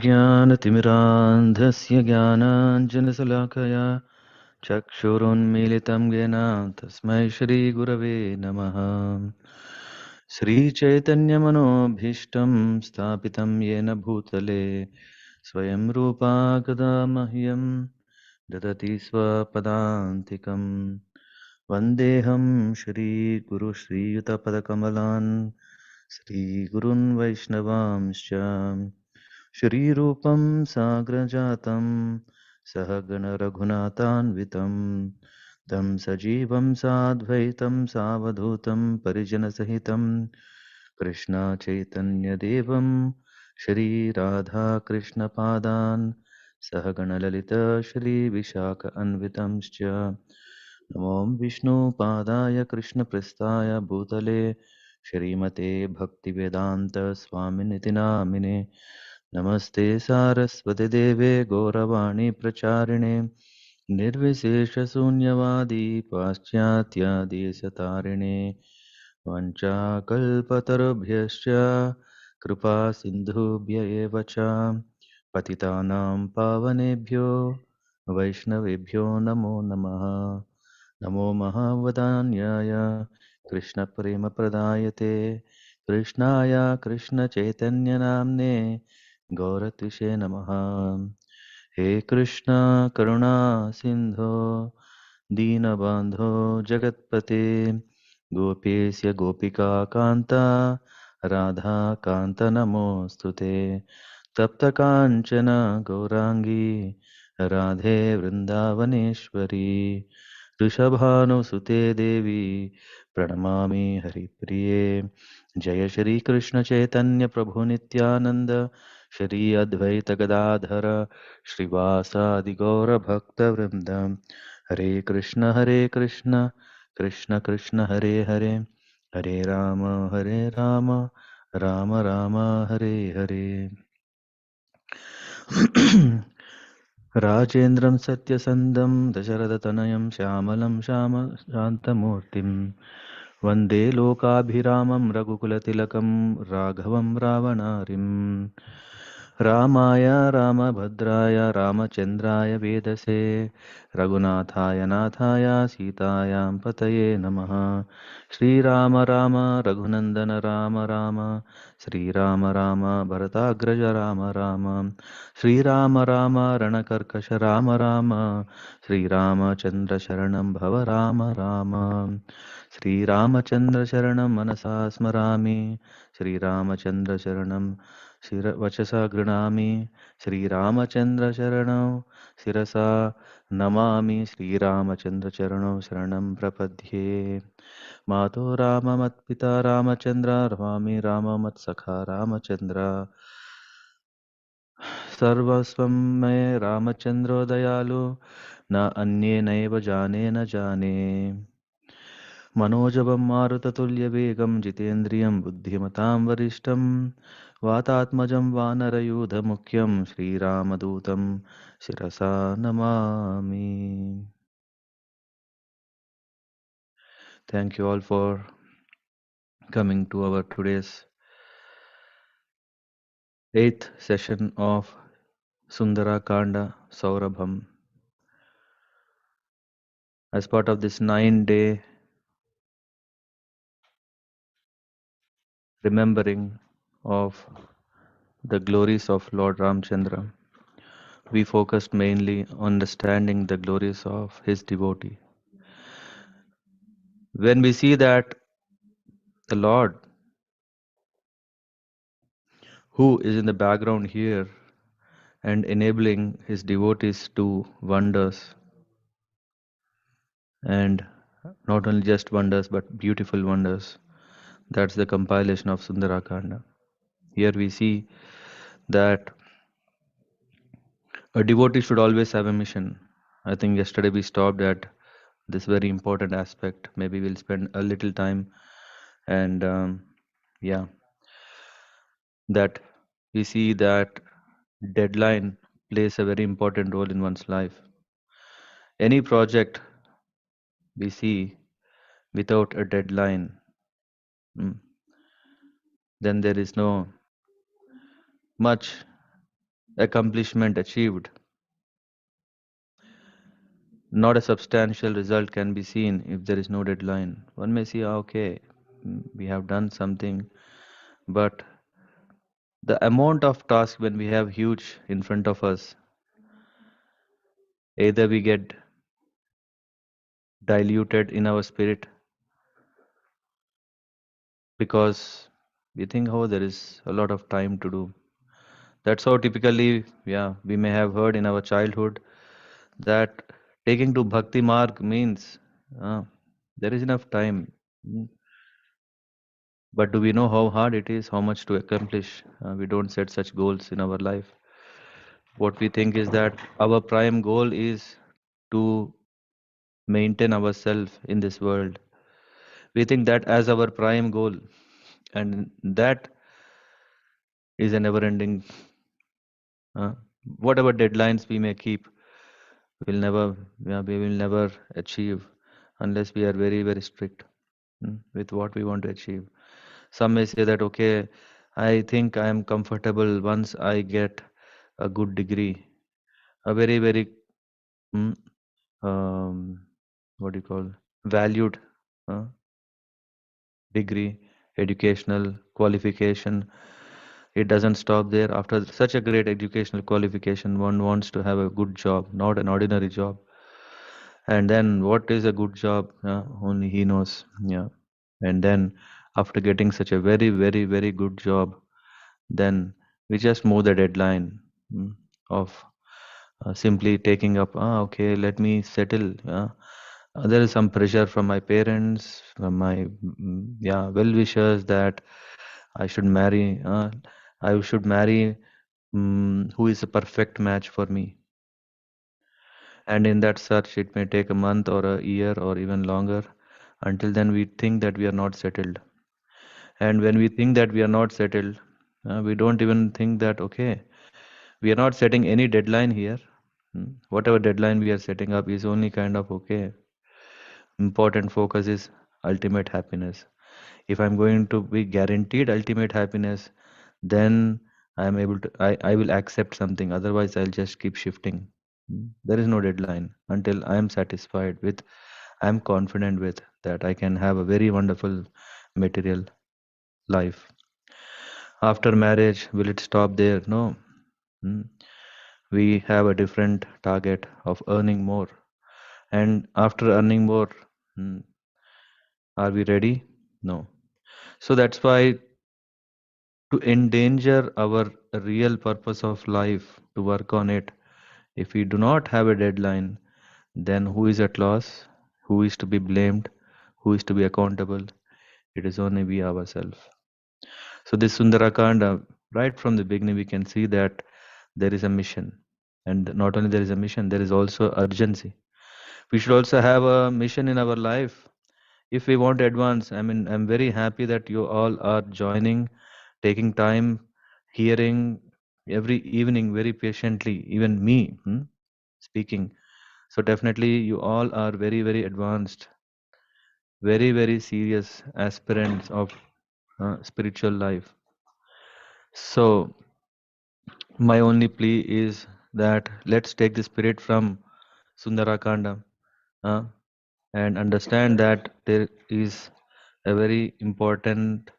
अज्ञानतिमिरान्धस्य ज्ञानाञ्जनशलाकया चक्षुरुन्मीलितं येन तस्मै श्रीगुरवे नमः। श्रीचैतन्यमनोभीष्टं स्थापितं येन भूतले स्वयं रूपा कदा मह्यं ददति स्वपदान्तिकं। वन्देऽहं श्रीगुरुश्रीयुतपदकमलान् श्रीगुरून् वैष्णवांश्च श्रीरूपं साग्रजातं सहगण रघुनाथान्वितं तं सजीवं साद्वैतं सावधूतं परिजनसहितं कृष्ण चैतन्यदेवं श्रीराधाकृष्णपादान् सहगण ललित श्रीविशाख अन्वितंश्च नमो विष्णुपादाय कृष्णप्रस्थाय भूतले श्रीमते भक्तिवेदान्त स्वामिनिति नामिने नमस्ते सारस्वती देवे गौरवाणी प्रचारिणे निर्विशेषशून्यवादी पाश्चात्यादेशतारिणे वञ्चाकल्पतरुभ्यश्च कृपा सिन्धुभ्य एव च पतितानां पावनेभ्यो वैष्णवेभ्यो नमो नमः। नमो महावदान्याय कृष्णप्रेमप्रदायते कृष्णाय कृष्णचैतन्यनाम्ने गौरतिषे नमः। हे कृष्ण करुणा सिन्धो दीनबन्धो जगत्पते गोपेश गोपिका कान्ता राधा कान्त नमोऽस्तु ते तप्तकाञ्चन गौराङ्गी राधे वृन्दावनेश्वरी वृषभानुसुते देवी प्रणमामि हरिप्रिये। जय श्री कृष्ण चैतन्य प्रभु नित्यानंद श्री अद्वैत गदाधर श्रीवासादि गौर भक्त वृंद। हरे कृष्ण कृष्ण कृष्ण हरे हरे हरे राम राम राम हरे हरे। राजेन्द्रं सत्यसन्धं दशरथतनयं श्यामलं शान्तमूर्तिं वन्दे लोकाभिरामं रघुकुलतिलकं राघवं रावणारिम्। रामाय रामभद्राय रामचन्द्राय वेदसे रघुनाथाय नाथाय सीतायां पतये नमः। श्रीराम राम रघुनन्दन राम राम श्रीराम राम भरताग्रज राम राम श्रीराम राम रणकर्कश राम राम श्रीरामचन्द्र शरणं भव राम राम। श्रीरामचन्द्र शरणं मनसा स्मरामि श्रीरामचन्द्र शरणं वचसा गृह्णामि श्रीरामचन्द्र शरणं शिरसा नमामि श्रीरामचन्द्र शरणं प्रपद्ये। मातो राम मत्पिता रामचन्द्र स्वामी राम मत्सखा रामचन्द्र सर्वस्वं मे रामचन्द्रो दयालु न अन्ये नैव जाने न जाने। मनोजवं मारुततुल्यवेगं जितेन्द्रियं बुद्धिमतां वरिष्ठं वातात्मजं वानरयूथमुख्यं श्रीरामदूतं शिरसा Namami. Thank you all for coming to our today's 8th session of Sundara Kanda Saurabham. As part of this 9-day remembering of the glories of Lord Ramchandra, we focused mainly on understanding the glories of his devotee. When we see that the Lord, who is in the background here and enabling his devotees to wonders, and not only just wonders but beautiful wonders, that's the compilation of Sundara Kanda. Here we see that a devotee should always have a mission. I think yesterday we stopped at this very important aspect. Maybe we'll spend a little time and that we see that deadline plays a very important role in one's life. Any project we see without a deadline, then there is no much accomplishment achieved, not a substantial result can be seen if there is no deadline. One may see, okay, we have done something, but the amount of task when we have huge in front of us, either we get diluted in our spirit because we think, oh, there is a lot of time to do. That's how typically, yeah, we may have heard in our childhood that taking to bhakti marg means uh, there is enough time. Mm. But do we know how hard it is, how much to accomplish? We don't set such goals in our life. What we think is that our prime goal is to maintain ourselves in this world. We think that as our prime goal, and that is a never ending, uh, whatever deadlines we may keep, will never, yeah, we will never achieve unless we are very, very strict with what we want to achieve. Some may say that, okay, I think I am comfortable once I get a good degree, a very, very, mm, what do you call, valued uh, degree, educational qualification. It doesn't stop there. After such a great educational qualification, one wants to have a good job, not an ordinary job. And then what is a good job? Only he knows. Yeah. And then after getting such a very, very, very good job, then we just move the deadline of simply taking up, okay, let me settle. There is some pressure from my parents, from my yeah, well-wishers that I should marry. I should marry who is a perfect match for me. And in that search, it may take a month or a year or even longer. Until then, we think that we are not settled. And when we think that we are not settled, we don't even think that, okay, we are not setting any deadline here. Whatever deadline we are setting up is only kind of okay. Important focus is ultimate happiness. If I'm going to be guaranteed ultimate happiness, then I will accept something. Otherwise, I'll just keep shifting. There is no deadline until I am satisfied with, I'm confident with that I can have a very wonderful material life. After marriage, will it stop there? No. Hmm. We have a different target of earning more. And after earning more, hmm, are we ready? No. So that's why to endanger our real purpose of life, to work on it, if we do not have a deadline, then who is at loss? Who is to be blamed? Who is to be accountable? It is only we ourselves. So this Sundara Kanda, right from the beginning, we can see that there is a mission. And not only there is a mission, there is also urgency. We should also have a mission in our life. If we want to advance, I mean, I'm very happy that you all are joining, taking time, hearing every evening very patiently, even me speaking. So definitely you all are very, very advanced, very, very serious aspirants of spiritual life. So my only plea is that let's take the spirit from Sundara Kanda uh, and understand that there is a very important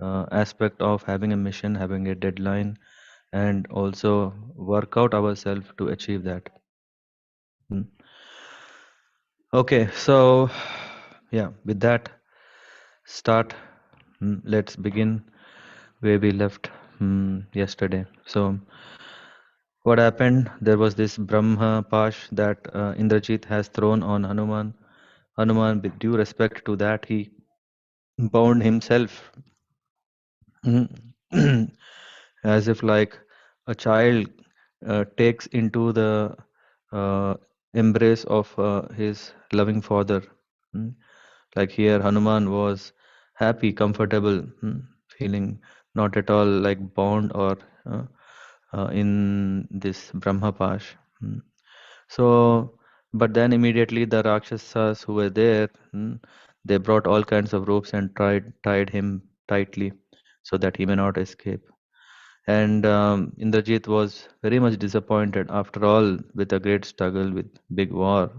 aspect of having a mission, having a deadline, and also work out ourselves to achieve that. Mm. Okay, so yeah, with that, start. Let's begin where we left yesterday. So, what happened? There was this Brahma Pash that Indrajit has thrown on Hanuman. Hanuman, with due respect to that, he bound himself as if like a child takes into the uh, embrace of his loving father. Mm. Like here, Hanuman was happy, comfortable, feeling not at all like bound or uh, in this Brahmapash. So, but then immediately the Rakshasas who were there, they brought all kinds of ropes and tied him tightly so that he may not escape. And Indrajit was very much disappointed. After all, with a great struggle, with big war,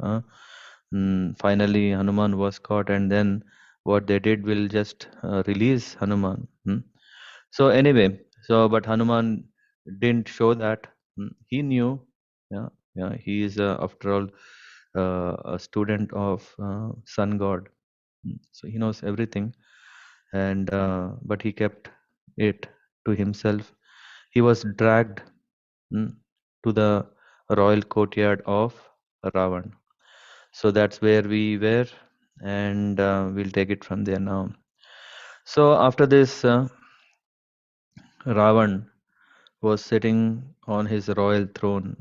finally Hanuman was caught, and then what they did will just release Hanuman. So anyway, but Hanuman didn't show that. He knew, yeah, yeah, he is after all a student of Sun God. So he knows everything, and but he kept it to himself. He was dragged mm, to the royal courtyard of Ravan. So that's where we were, and we'll take it from there now. So after this, Ravan was sitting on his royal throne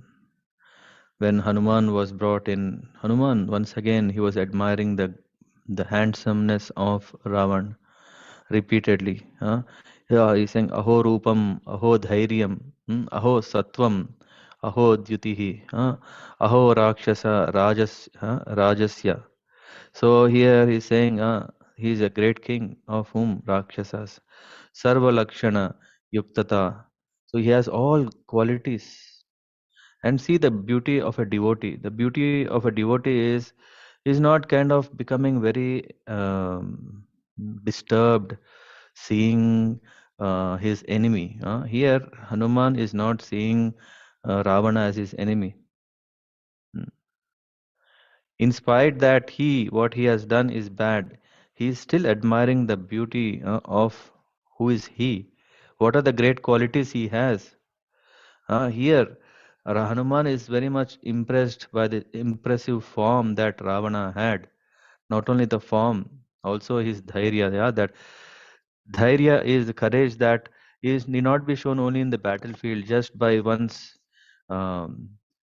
when Hanuman was brought in. Hanuman, once again, he was admiring the handsomeness of Ravan repeatedly. Yeah, he's saying, Aho Rupam, Aho Dhairyam, Aho Sattvam, Aho Dyutihi, Aho Rakshasa Rajasya. So here he's saying, he's a great king of whom Rakshasas, Sarva Lakshana Yuktata. So he has all qualities. And see the beauty of a devotee. The beauty of a devotee is not kind of becoming very disturbed seeing his enemy. Here, Hanuman is not seeing Ravana as his enemy. Mm. In spite that what he has done is bad, he is still admiring the beauty of who is he. What are the great qualities he has? Here, Hanuman is very much impressed by the impressive form that Ravana had. Not only the form, also his dhairya. Yeah, that dhairya is the courage that need not be shown only in the battlefield, just by one's um,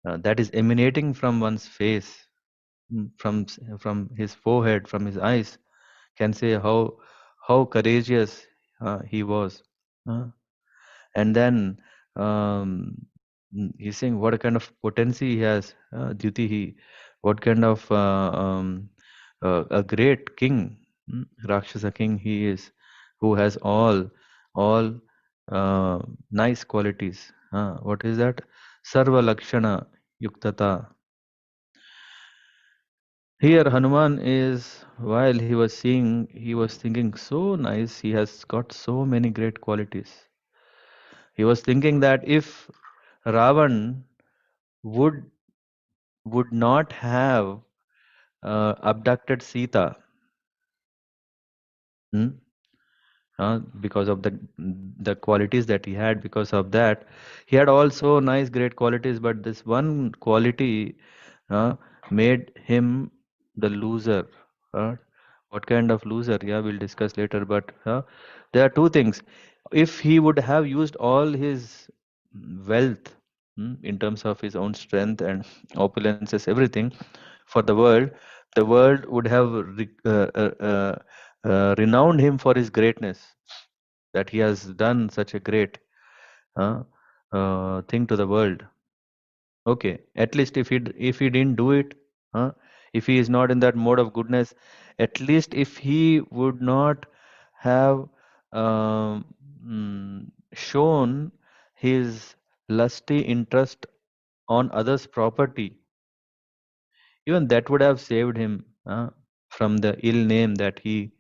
that is emanating from one's face, from his forehead, from his eyes, can say how courageous he was. Uh, and then he's saying what kind of potency he has, duty he, what kind of a great king, Rakshasa king he is, who has all nice qualities. What is that? Sarva Lakshana Yuktata. Here Hanuman is, while he was seeing, he was thinking, so nice, he has got so many great qualities. He was thinking that if Ravan would would not have abducted Sita, hmm, because of the qualities that he had. Because of that, he had also nice, great qualities, but this one quality uh, made him the loser. Uh, what kind of loser? Yeah, we'll discuss later. But there are two things. If he would have used all his wealth, in terms of his own strength and opulences, everything for the world would have renowned him for his greatness, that he has done such a great uh, thing to the world. Okay, at least if he didn't do it, if he is not in that mode of goodness, at least if he would not have um, shown his lusty interest on others' property, even that would have saved him from the ill name that he,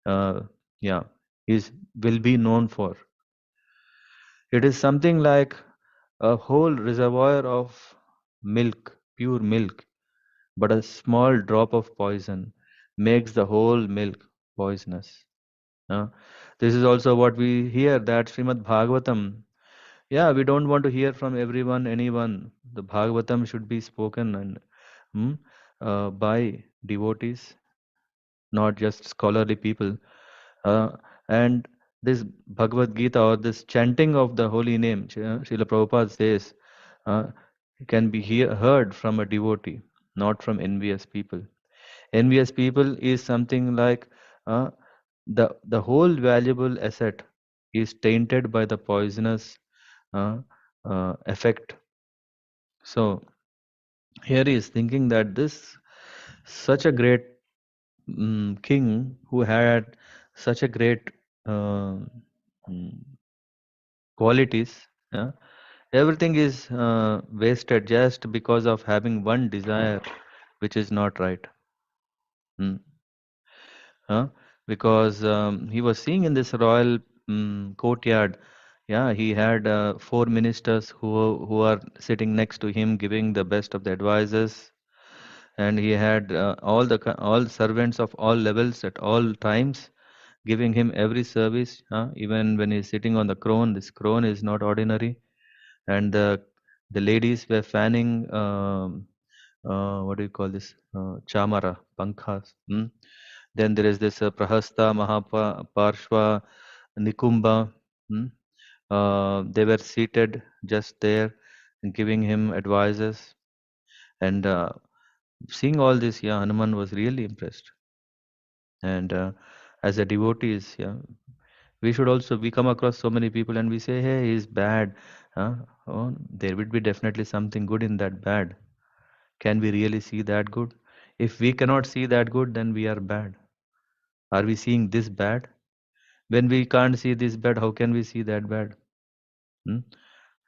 uh, yeah, is will be known for. It is something like a whole reservoir of milk, pure milk, but a small drop of poison makes the whole milk poisonous. Uh, this is also what we hear, that Srimad Bhagavatam. Yeah, we don't want to hear from everyone, anyone. The Bhagavatam should be spoken and by devotees, not just scholarly people. Uh, and this Bhagavad Gita, or this chanting of the holy name, Srila Prabhupada says, uh, can be heard from a devotee, not from envious people. Envious people is something like uh, the whole valuable asset is tainted by the poisonous uh, effect. So here he is thinking that this such a great king who had such a great uh, mm, qualities, yeah, everything is wasted just because of having one desire which is not right. Hmm. Huh? Because he was seeing in this royal courtyard, yeah, he had four ministers who are sitting next to him, giving the best of the advices, and he had all servants of all levels at all times, giving him every service. Even when he's sitting on the throne, this throne is not ordinary, and the ladies were fanning. What do you call this? Chamara, pankhas. Then there is this Prahasta, Parshva, Nikumba. Hmm? They were seated just there and giving him advices. And seeing all this, yeah, Hanuman was really impressed. And as a devotees, yeah, we come across so many people and we say, hey, he's bad. Huh? Oh, there would be definitely something good in that bad. Can we really see that good? If we cannot see that good, then we are bad. Are we seeing this bad? When we can't see this bad, how can we see that bad? Hmm?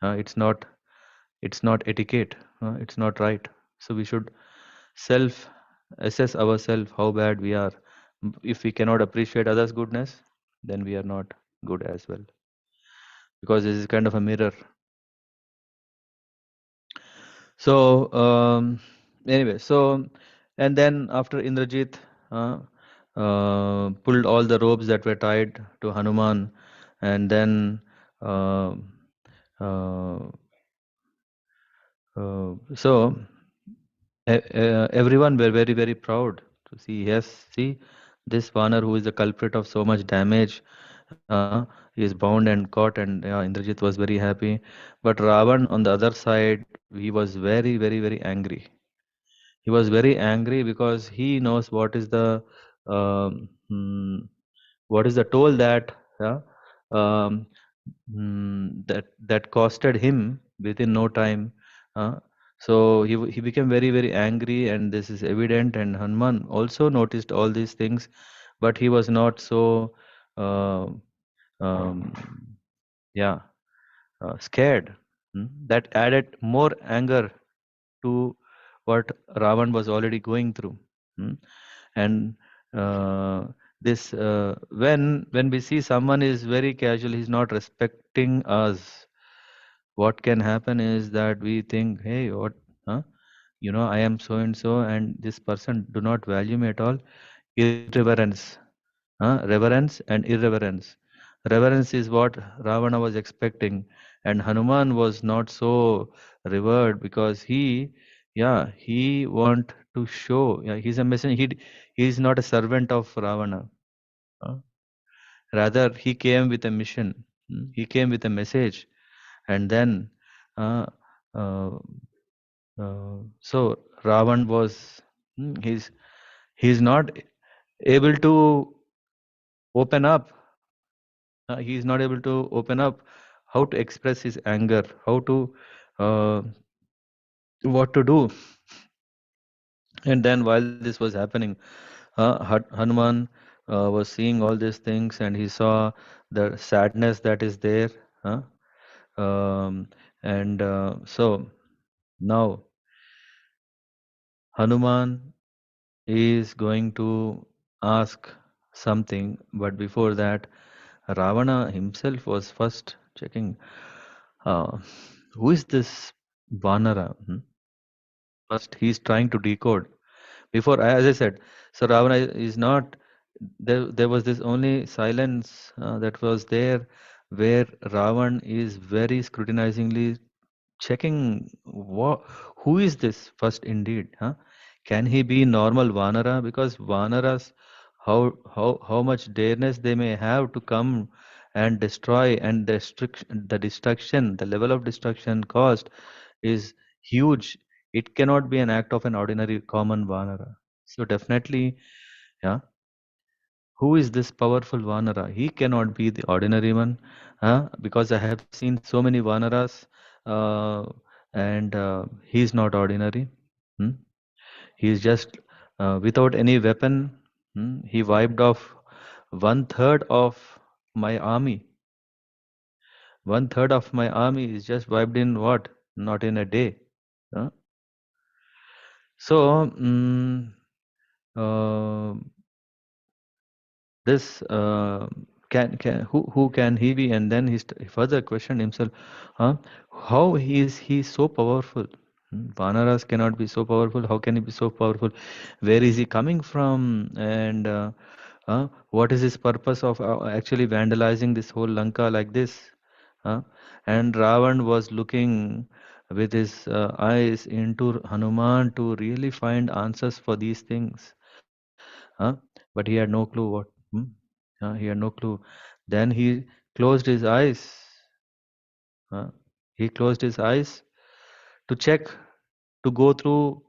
It's not. It's not etiquette. It's not right. So we should self assess ourselves how bad we are. If we cannot appreciate others' goodness, then we are not good as well. Because this is kind of a mirror. So anyway, so and then after Indrajit uh, pulled all the ropes that were tied to Hanuman, and then uh, uh, so everyone were very very proud to see. Yes, see this Vanar who is the culprit of so much damage. He is bound and caught, and Indrajit was very happy. But Ravan, on the other side, he was very very very angry. He was very angry because he knows um, mm, what is the toll that um, that costed him within no time. Uh, so he became very very angry, and this is evident. And Hanuman also noticed all these things, but he was not so uh, um, yeah scared. That added more anger to what Ravan was already going through. Hmm. And this when we see someone is very casual, he's not respecting us. What can happen is that we think, hey, what, huh? I am so and so, and this person do not value me at all. Irreverence, reverence and irreverence. Reverence is what Ravana was expecting, and Hanuman was not so revered because he want to show. Yeah, he's a messenger. He is not a servant of Ravana. uh, Rather, he came with a mission. He came with a message, and then, uh, uh, so Ravan was. He's not able to open up. He is not able to open up how to express his anger, how to uh, what to do. And then while this was happening, Hanuman was seeing all these things, and he saw the sadness that is there. Huh? And so now Hanuman is going to ask something, but before that, Ravana himself was first checking uh, who is this Vanara. First, he's trying to decode. Before, as I said, so Ravana is not there. There was this only silence that was there, where Ravan is very scrutinizingly checking who is this first indeed. Can he be normal Vanara? Because Vanaras, how much dareness they may have to come and destroy, and the destruction, the level of destruction caused is huge. It cannot be an act of an ordinary common Vanara. So definitely, yeah, who is this powerful Vanara? He cannot be the ordinary one, because I have seen so many Vanaras, uh, and he is not ordinary. Hmm? He is just without any weapon. He wiped off one third of my army. One third of my army is just wiped in what? Not in a day. Huh? So, uh, this can who can he be? And then he further questioned himself, huh? How is he so powerful? Vanaras cannot be so powerful. How can he be so powerful? Where is he coming from? And what is his purpose of actually vandalizing this whole Lanka like this? Huh? And Ravan was looking with his eyes into Hanuman to really find answers for these things. Huh? But he had no clue what. He had no clue. Then he closed his eyes. Huh? He closed his eyes to check, to go through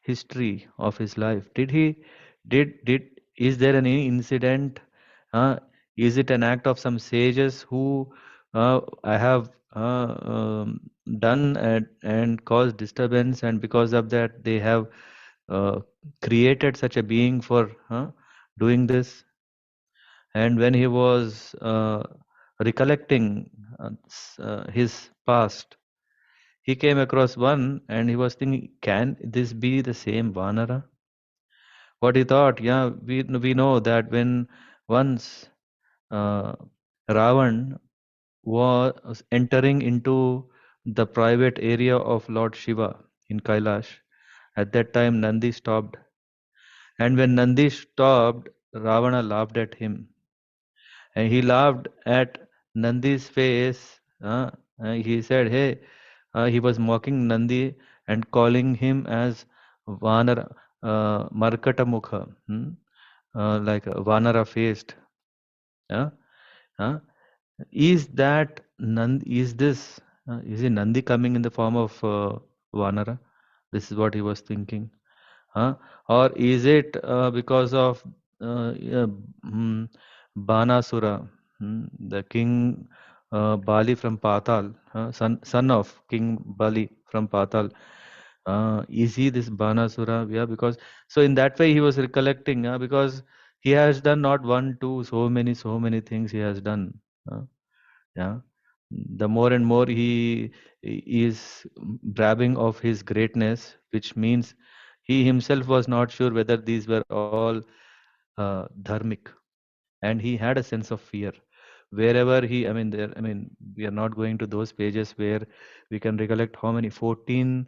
history of his life. Did is there any incident? Uh, is it an act of some sages who I have done and caused disturbance, and because of that they have uh, created such a being for doing this? And when he was recollecting his past, he came across one and he was thinking, can this be the same Vanara? What he thought, yeah, we know that when once uh, Ravan was entering into the private area of Lord Shiva in Kailash, at that time Nandi stopped. And when Nandi stopped, Ravana laughed at him. And he laughed at Nandi's face. He said, hey, he was mocking Nandi and calling him as Vanara, Markata Mukha, like Vanara faced. Uh, uh, is that Nandi? Is this? Is it Nandi coming in the form of Vanara? This is what he was thinking. Huh? Or is it because of yeah, Banasura, the king Bali from Patal, son of King Bali from Patal? Is he this Banasura? Yeah, because so in that way he was recollecting, because he has done not one, two, so many things he has done. Uh, yeah, the more and more he is bragging of his greatness, which means he himself was not sure whether these were all dharmic, and he had a sense of fear wherever he. I mean, there. I mean, we are not going to those pages where we can recollect how many 14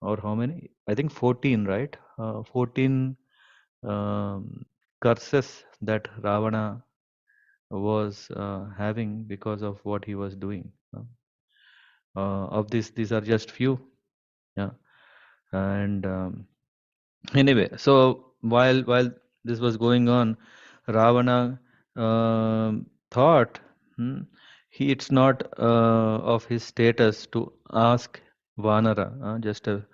or how many. I think 14, right? 14 um, curses that Ravana was having because of what he was doing. Of this, these are just few. Yeah, and anyway, so while this was going on, Ravana thought, it's not of his status to ask Vanara, just a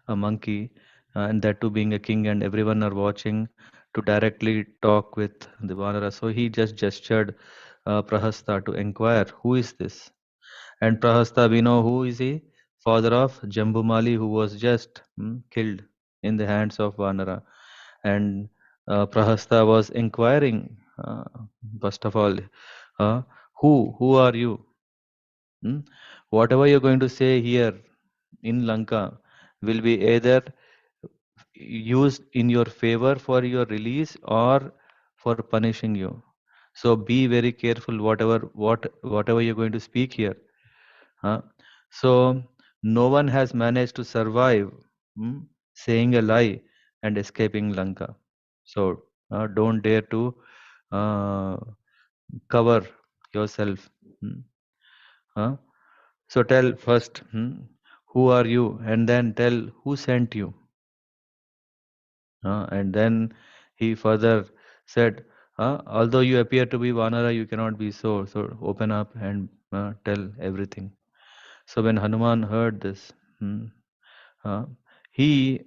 monkey, and that too being a king and everyone are watching, to directly talk with the Vanara. So he just gestured Prahasta to inquire, who is this? And Prahasta, we know who is he? Father of Jambumali, who was just killed in the hands of Vanara. And Prahasta was inquiring, first of all, uh, who are you? Hmm? Whatever you're going to say here in Lanka will be either used in your favor for your release or for punishing you. So be very careful whatever you're going to speak here. Huh? So no one has managed to survive saying a lie and escaping Lanka. So don't dare to uh, cover yourself. Hmm. Huh? So tell first, who are you, and then tell who sent you. And then he further said, although you appear to be Vanara, you cannot be so. So open up and tell everything. So when Hanuman heard this, uh, he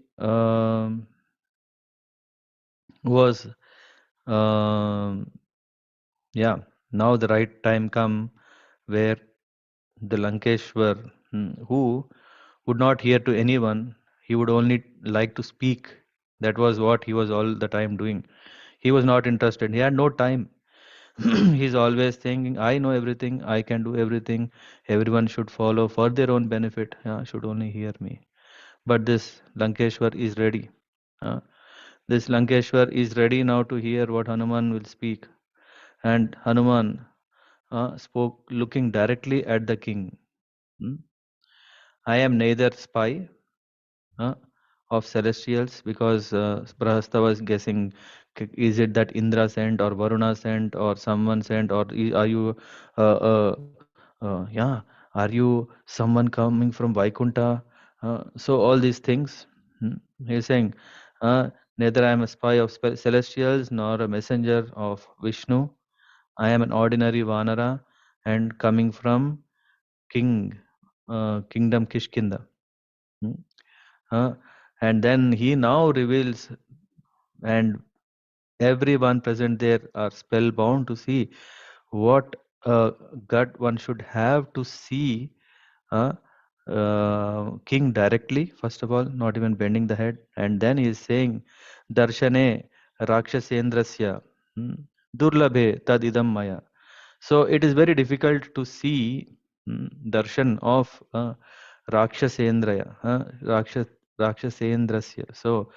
was, um, yeah, now the right time come where the Lankeshwar, who would not hear to anyone, he would only like to speak. That was what he was all the time doing. He was not interested. He had no time. He's always thinking, I know everything, I can do everything, everyone should follow for their own benefit, should only hear me. But this Lankeshwar is ready. Uh, this Lankeshwar is ready now to hear what Hanuman will speak. And Hanuman spoke looking directly at the king. Hmm? I am neither spy uh, of celestials, because Prahasta was guessing, is it that Indra sent or Varuna sent or someone sent, or are you yeah, are you someone coming from Vaikunta? So all these things, hmm, he's saying, neither I am a spy of celestials nor a messenger of Vishnu. I am an ordinary Vanara and coming from king kingdom Kishkinda. Hmm. Uh, and then he now reveals, and everyone present there are spellbound to see what gut one should have to see uh, king directly, first of all, not even bending the head. And then he is saying, Darshane Rakshasendrasya Durlabhe Tadidam Maya. So it is very difficult to see darshan of Rakshasendraya, Rakshasendrasya. So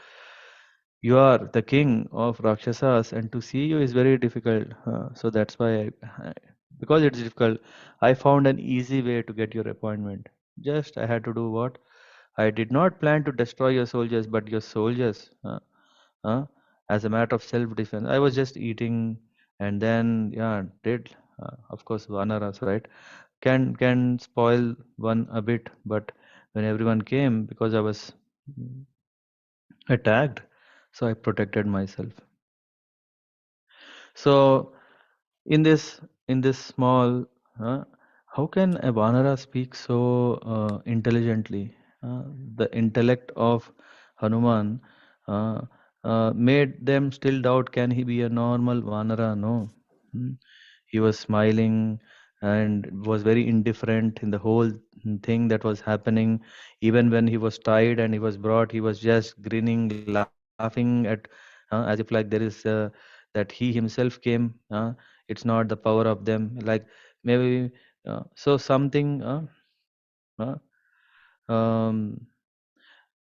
you are the king of Rakshasas, and to see you is very difficult. So that's why, because it's difficult, I found an easy way to get your appointment. Just I had to do what? I did not plan to destroy your soldiers, but your soldiers, uh, as a matter of self-defense. I was just eating, and then yeah, did of course Vanaras, right? Can spoil one a bit, but when everyone came, because I was attacked, so I protected myself. So in this small, uh, how can a Vanara speak so intelligently? The intellect of Hanuman uh, made them still doubt, can he be a normal Vanara? No. Hmm. He was smiling and was very indifferent in the whole thing that was happening. Even when he was tied and he was brought, he was just grinning, laughing at, as if like there is that he himself came. It's not the power of them, like maybe so something. Uh, um,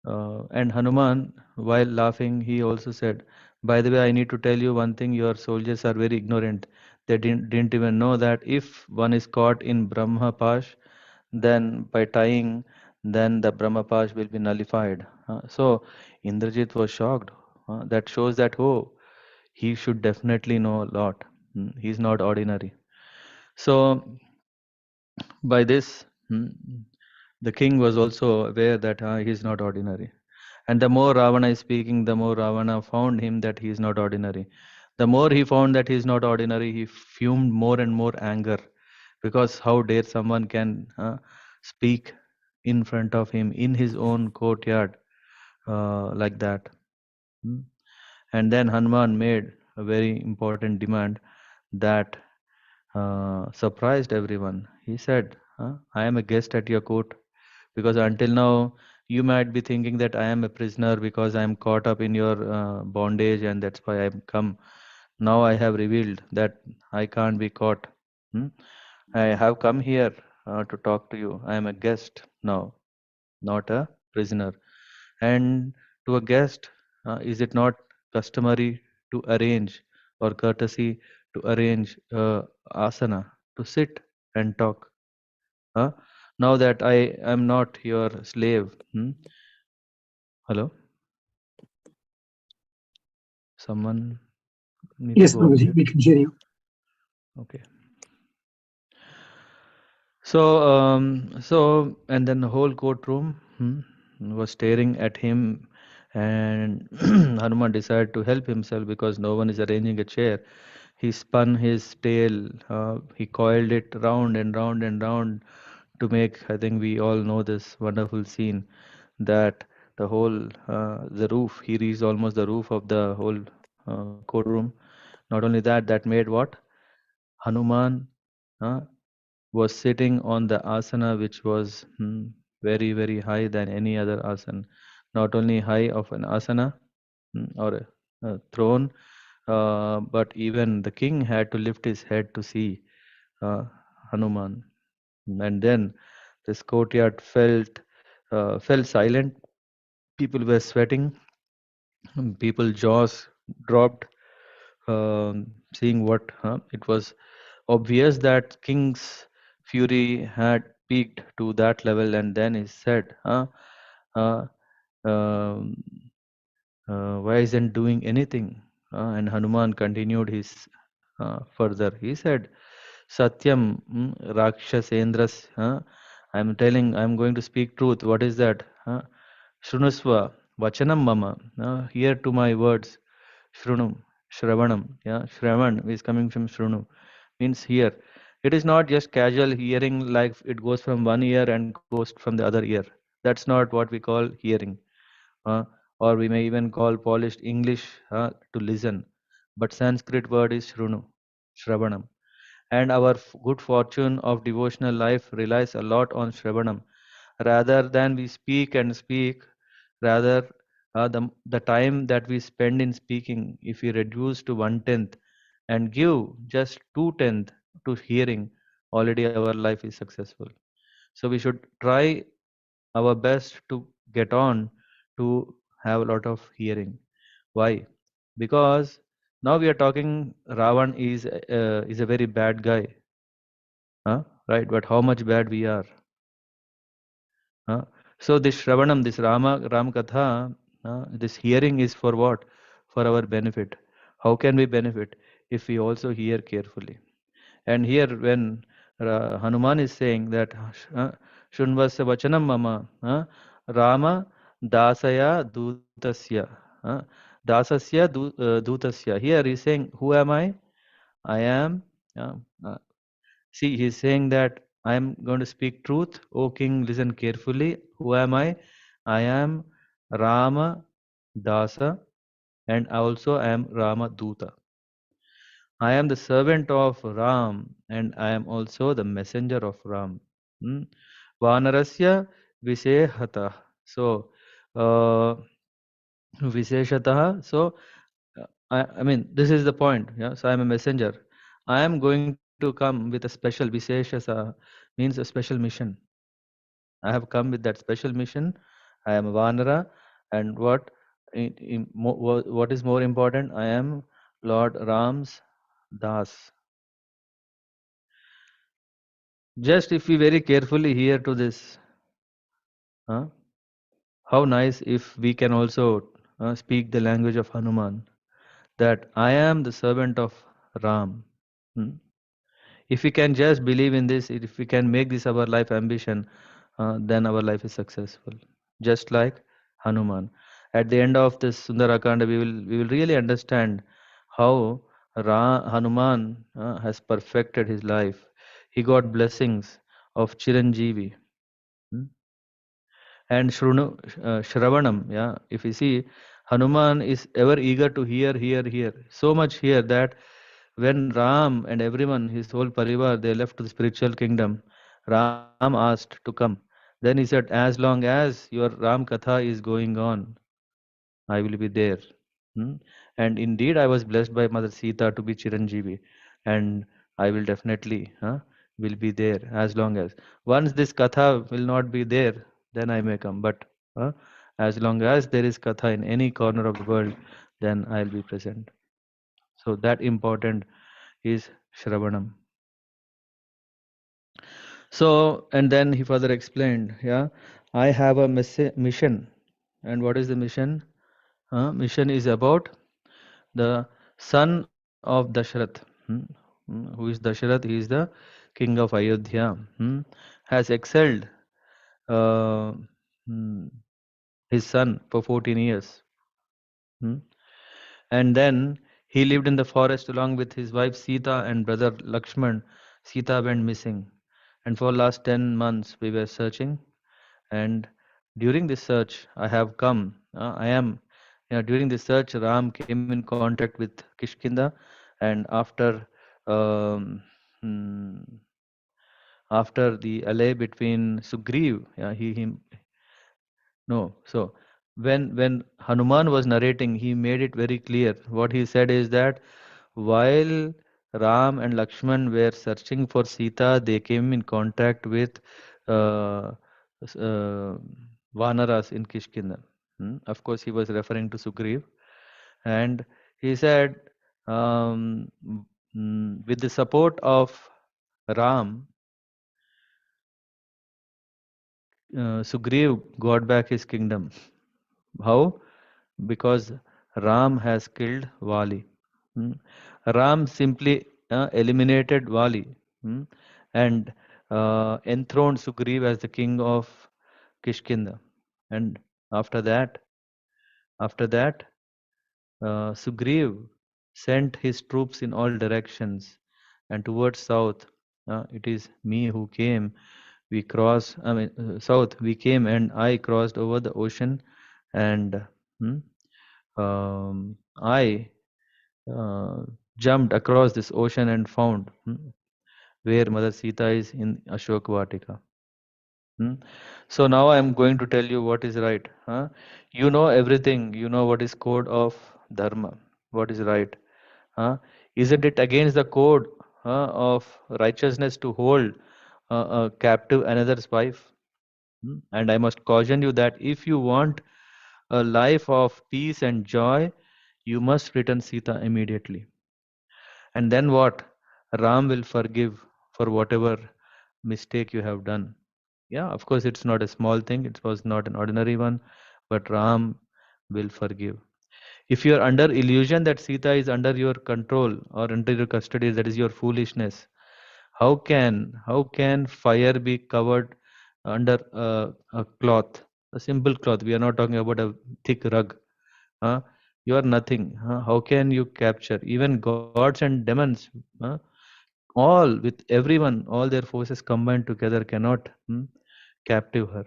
and Hanuman, while laughing, he also said, by the way, I need to tell you one thing, your soldiers are very ignorant. They didn't even know that if one is caught in Brahma Pash, then by tying, then the Brahma Pash will be nullified. So Indrajit was shocked. That shows that, oh, he should definitely know a lot. He's not ordinary. So by this, the king was also aware that he is not ordinary. And the more Ravana is speaking, the more Ravana found him that he is not ordinary. The more he found that he is not ordinary, he fumed more and more anger, because how dare someone can speak in front of him in his own courtyard like that. Hmm. And then Hanuman made a very important demand that surprised everyone. He said, I am a guest at your court, because until now you might be thinking that I am a prisoner because I am caught up in your bondage, and that's why I have come. Now I have revealed that I can't be caught. Hmm? I have come here to talk to you. I am a guest now, not a prisoner. And to a guest, is it not customary to arrange, or courtesy to arrange asana to sit and talk? Huh? Now that I am not your slave. Hello? Someone need to Yes, go on Babaji, mute. we continue. Okay. So, and then the whole courtroom was staring at him, and Hanuman decided to help himself because no one is arranging a chair. He spun his tail, he coiled it round and round and round to make, I think we all know this wonderful scene, that the roof, he reached almost the roof of the whole courtroom. Not only that, that made what? Hanuman uh, was sitting on the asana which was very, very high than any other asana. Not only high of an asana or a throne, but even the king had to lift his head to see uh, Hanuman. And then this courtyard fell silent. People were sweating. People jaws dropped, seeing what it was obvious that king's fury had peaked to that level. And then he said, uh, um, why isn't doing anything? And Hanuman continued his further. He said, Satyam Rakshasendras. I'm telling, I'm going to speak truth. What is that? Shrunusva Vachanam Mama. Hear to my words. Shrunum. Shravanam. Shravan is coming from Shrunu. Means hear. It is not just casual hearing like it goes from one ear and goes from the other ear. That's not what we call hearing. uh, or we may even call polished English to listen. But Sanskrit word is shrunu, shravanam. And our good fortune of devotional life relies a lot on shravanam. Rather than we speak and speak, rather the time that we spend in speaking, if we reduce to 1/10 and give just 2/10 to hearing, already our life is successful. So we should try our best to get on to have a lot of hearing. Why? Because now we are talking Ravan is a very bad guy, right? But how much bad we are? Huh? So this Shravanam, this Ram Katha, this hearing is for what? For our benefit. How can we benefit if we also hear carefully? And here, when Hanuman is saying that Shunvasya Vachanam Mama, Rama Dasaya Dutasya, Dasasya Dutasya. Here he's saying, who am I? I am. Uh, uh, See, he's saying that I am going to speak truth. O king, listen carefully. Who am I? I am Rama Dasa, and also I am Rama Duta. I am the servant of Ram, and I am also the messenger of Ram. Hmm? Vanarasya Vishehata. So, uh, Visheshatah. So, I mean, this is the point. Yeah. So, I am a messenger. I am going to come with a special Visheshasa, means a special mission. I have come with that special mission. I am a Vanara, and what is more important? I am Lord Ram's Das. Just if we very carefully hear to this, huh? How nice if we can also speak the language of Hanuman, that I am the servant of Ram. Hmm? If we can just believe in this, if we can make this our life ambition, then our life is successful. Just like Hanuman. At the end of this Sundara Kanda, we will really understand how Hanuman has perfected his life. He got blessings of Chiranjeevi. Hmm? And Shravanam, yeah. If you see, Hanuman is ever eager to hear. So much hear that when Ram and everyone, his whole parivar, they left to the spiritual kingdom, Ram asked to come. Then he said, as long as your Ram Katha is going on, I will be there. Hmm? And indeed, I was blessed by Mother Sita to be Chiranjeevi, and I will definitely will be there as long as. Once this Katha will not be there, then I may come. But uh, as long as there is Katha in any corner of the world, then I'll be present. So that important is Shravanam. So, and then he further explained, yeah, I have a mission. And what is the mission? Mission is about the son of Dashrath. Who is Dashrath? He is the king of Ayodhya. Has excelled uh, hmm, his son for 14 years. Hmm? And then he lived in the forest along with his wife Sita and brother Lakshman. Sita went missing. And for last 10 months we were searching. And during this search, I have come. During this search, Ram came in contact with Kishkinda. And um, hmm, after the allay between Sugriv, yeah, no, so when Hanuman was narrating, he made it very clear. What he said is that while Ram and Lakshman were searching for Sita, they came in contact with uh, Vanaras in Kishkinda. Of course, he was referring to Sugriv, and he said, with the support of Ram, Sugriv got back his kingdom. How? Because Ram has killed Vali. Hmm. Ram simply eliminated Vali, and enthroned Sugriv as the king of Kishkinda. And after that, after that, Sugriv sent his troops in all directions, and towards south. It is me who came. We crossed. I mean, south. We came, and I crossed over the ocean, and hmm, I uh, jumped across this ocean and found where Mother Sita is in Ashok Vatika. So now I am going to tell you what is right. You know everything. You know what is code of dharma. What is right. Isn't it against the code of righteousness to hold captive another's wife? And I must caution you that if you want a life of peace and joy, you must return Sita immediately. And then what? Ram will forgive for whatever mistake you have done. Yeah, of course, it's not a small thing, it was not an ordinary one, but Ram will forgive. If you are under illusion that Sita is under your control or under your custody, that is your foolishness. How can fire be covered under a cloth, a simple cloth? We are not talking about a thick rug. Huh? You are nothing. Huh? How can you capture even gods and demons? Huh? All with everyone, all their forces combined together cannot captive her.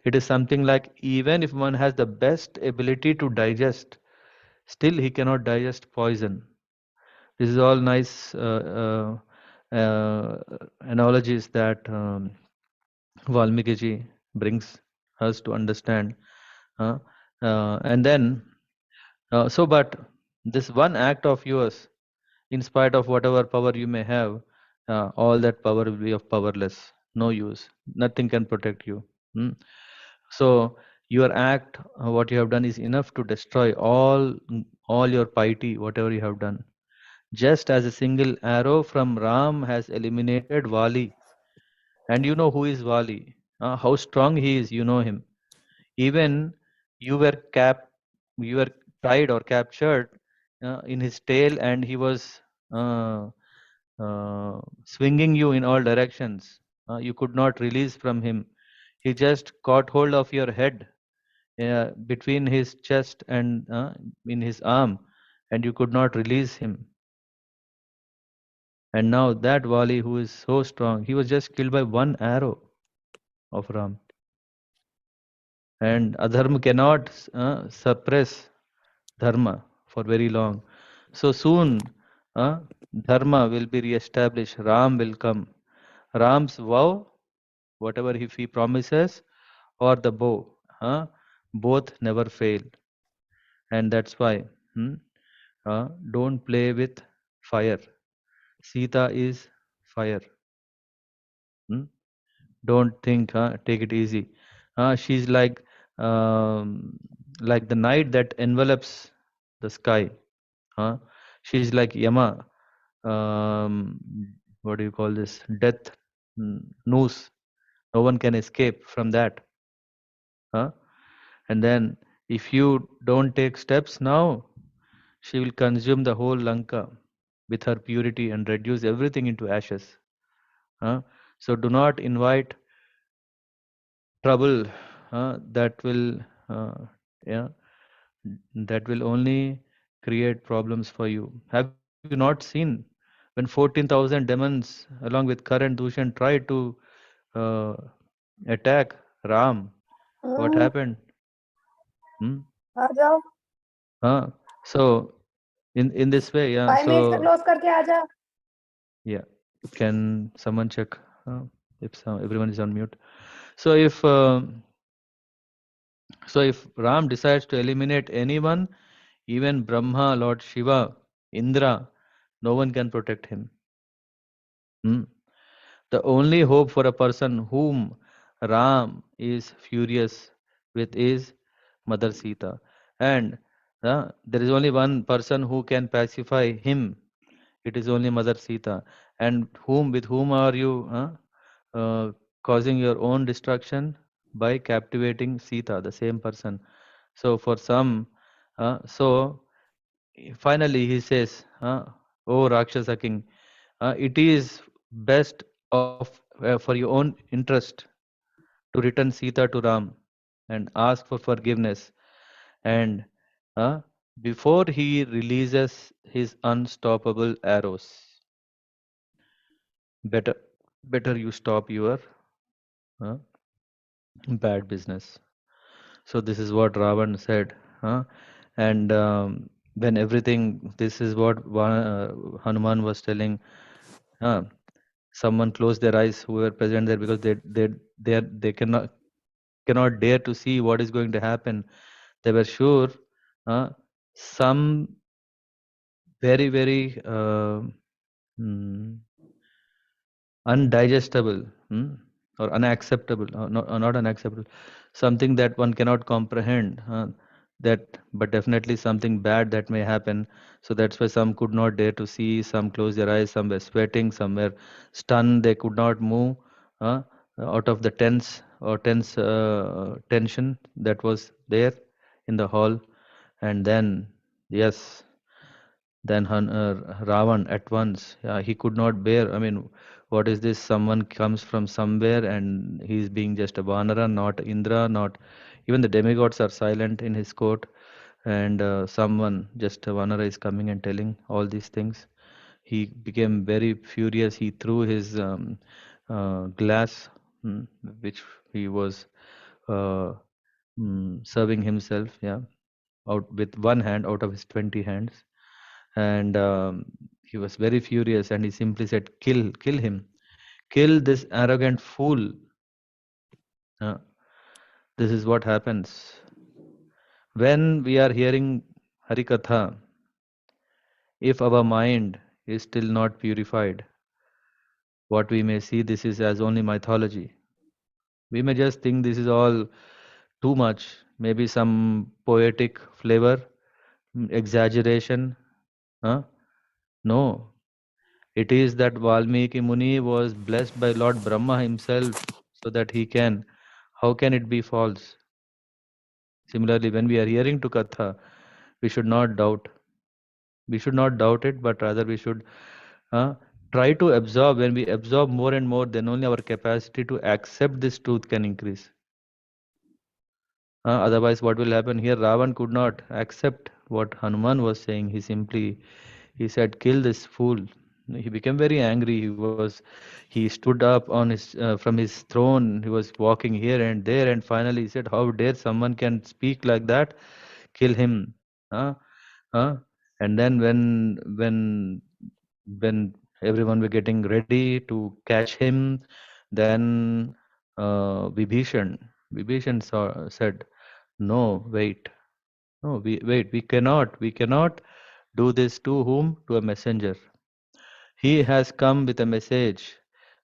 It is something like even if one has the best ability to digest, still he cannot digest poison. This is all nice analogies that Valmiki ji brings us to understand. Uh, and then, but this one act of yours, in spite of whatever power you may have, all that power will be of powerless, no use. Nothing can protect you. Hmm? So your act, what you have done, is enough to destroy all your piety, whatever you have done. Just as a single arrow from Ram has eliminated Vali, and you know who is Vali, how strong he is, you know him. Even you were you were tied or captured in his tail, and he was uh, swinging you in all directions. You could not release from him. He just caught hold of your head between his chest and in his arm, and you could not release him. And now that Vali, who is so strong, he was just killed by one arrow of Ram. And adharma cannot suppress dharma for very long. So soon, dharma will be re-established. Ram will come. Ram's vow, whatever if he promises, or the bow, both never fail. And that's why don't play with fire. Sita is fire. Hmm? Don't think, take it easy. She's like the night that envelops the sky. Huh? She's like Yama. Um, what do you call this? Death noose. No one can escape from that. Huh? And then, if you don't take steps now, she will consume the whole Lanka with her purity and reduce everything into ashes. Huh? So do not invite trouble that will yeah that will only create problems for you. Have you not seen when 14,000 demons along with Kar and Dushan tried to uh, attack Ram? What hmm, happened? Hmm? आ जाओ So in this way, yeah. 5 minutes में So close करके आ जा yeah, can someone check if everyone is on mute? So if So if Ram decides to eliminate anyone, even Brahma, Lord Shiva, Indra, no one can protect him. Hmm. The only hope for a person whom Ram is furious with is Mother Sita. And there is only one person who can pacify him. It is only Mother Sita. And with whom are you causing your own destruction? By captivating Sita, the same person. So for some, so finally he says, "O Rakshasa King, it is best of for your own interest to return Sita to Ram and ask for forgiveness. And uh, before he releases his unstoppable arrows, better better you stop your uh, bad business." So this is what Ravan said. And when everything, this is what Hanuman was telling. Uh, Someone closed their eyes who were present there, because they cannot dare to see what is going to happen. They were sure uh, some very mm, undigestible, or unacceptable, not unacceptable, something that one cannot comprehend, that but definitely something bad that may happen. So that's why some could not dare to see, some closed their eyes, some were sweating, some were stunned, they could not move uh, out of the tension that was there in the hall. And then, yes, then Ravan at once, he could not bear. I mean, what is this? Someone comes from somewhere and he's being just a Vanara, not Indra, not even the demigods are silent in his court. And someone, just a Vanara, is coming and telling all these things. He became very furious. He threw his glass, which he was uh, serving himself, yeah, out with one hand out of his 20 hands. And he was very furious and he simply said, kill him, kill this arrogant fool. Uh, this is what happens when we are hearing Harikatha. If our mind is still not purified, what we may see this is as only mythology. We may just think this is all too much, maybe some poetic flavor, exaggeration. Huh? No, it is that Valmiki Muni was blessed by Lord Brahma himself so that he can. How can it be false? Similarly, when we are hearing to Katha, we should not doubt. We should not doubt it, but rather we should uh, try to absorb. When we absorb more and more, then only our capacity to accept this truth can increase. Otherwise, what will happen here? Ravan could not accept what Hanuman was saying. He said, "Kill this fool." He became very angry. He stood up on his from his throne. He was walking here and there, and finally he said, "How dare someone can speak like that? Kill him!" Huh? Huh? And then when everyone were getting ready to catch him, then Vibhishan said, "No, wait, no, we cannot do this to whom? To a messenger. He has come with a message."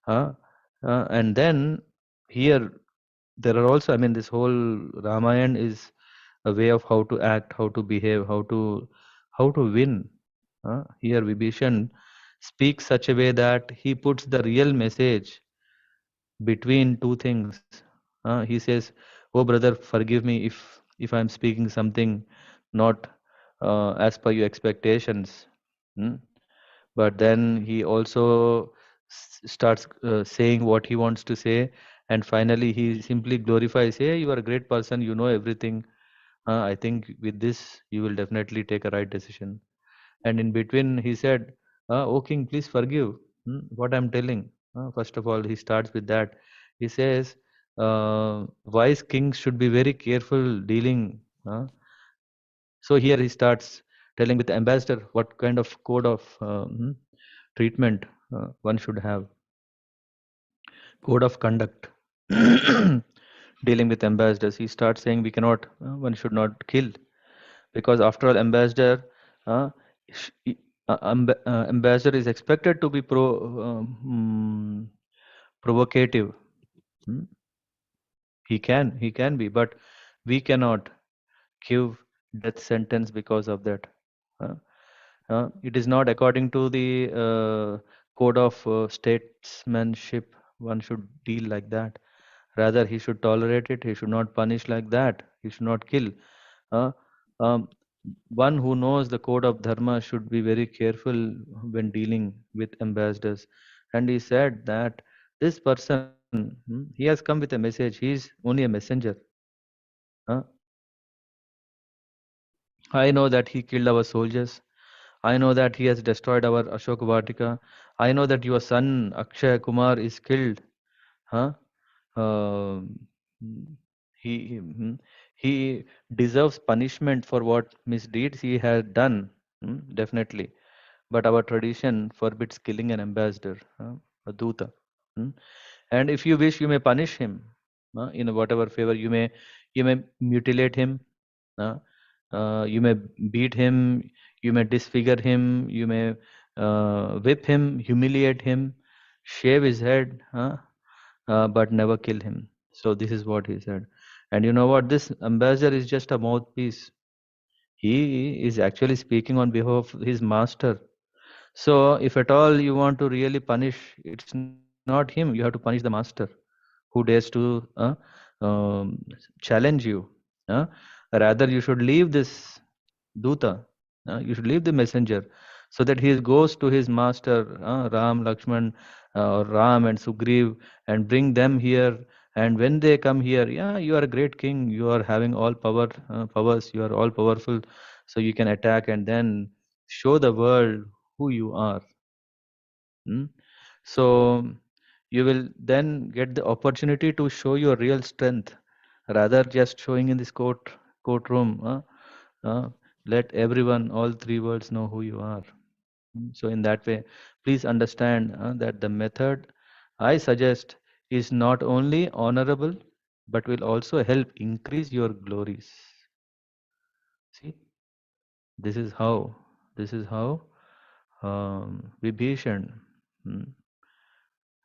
Huh? And then here there are also, I mean, this whole Ramayana is a way of how to act, how to behave, how to win. Here Vibhishan speaks such a way that he puts the real message between two things. He says, "Oh brother, forgive me if I'm speaking something not as per your expectations." Hmm? But then he also starts saying what he wants to say, and finally he simply glorifies, "Hey, you are a great person, you know everything. I think with this you will definitely take a right decision." And in between he said, "Oh king, please forgive what I'm telling." First of all, he starts with that. He says, wise kings should be very careful dealing. So here he starts telling with the ambassador what kind of code of treatment one should have, code of conduct. dealing with ambassadors, he starts saying we cannot, one should not kill, because after all, ambassador, uh, sh- i- ambassador is expected to be provocative. Hmm? He can be, but we cannot give death sentence because of that. Uh, it is not according to the code of statesmanship. One should deal like that. Rather, he should tolerate it. He should not punish like that. He should not kill. Uh, um, one who knows the code of dharma should be very careful when dealing with ambassadors. And he said that this person, he has come with a message. He is only a messenger. Uh, I know that he killed our soldiers. I know that he has destroyed our Ashoka Vatika. I know that your son Akshay Kumar is killed. Huh? Um, he deserves punishment for what misdeeds he has done. Definitely. But our tradition forbids killing an ambassador, a duta. Hmm? And if you wish, you may punish him in whatever favor. You may mutilate him. Uh, you may beat him, you may disfigure him, you may whip him, humiliate him, shave his head, but never kill him. So this is what he said. And you know what? This ambassador is just a mouthpiece. He is actually speaking on behalf of his master. So if at all you want to really punish, it's not him. You have to punish the master who dares to challenge you. Uh, Rather, you should leave this Duta. You should leave the messenger so that he goes to his master, Ram, Lakshman, or Ram and Sugriv, and bring them here. And when they come here, yeah, you are a great king. You are having all powers. You are all powerful, so you can attack and then show the world who you are. Hmm? So you will then get the opportunity to show your real strength, rather just showing in this courtroom. Let everyone, all three worlds, know who you are. So in that way, please understand that the method I suggest is not only honorable, but will also help increase your glories. See, this is how. This is how Vibhishan mm,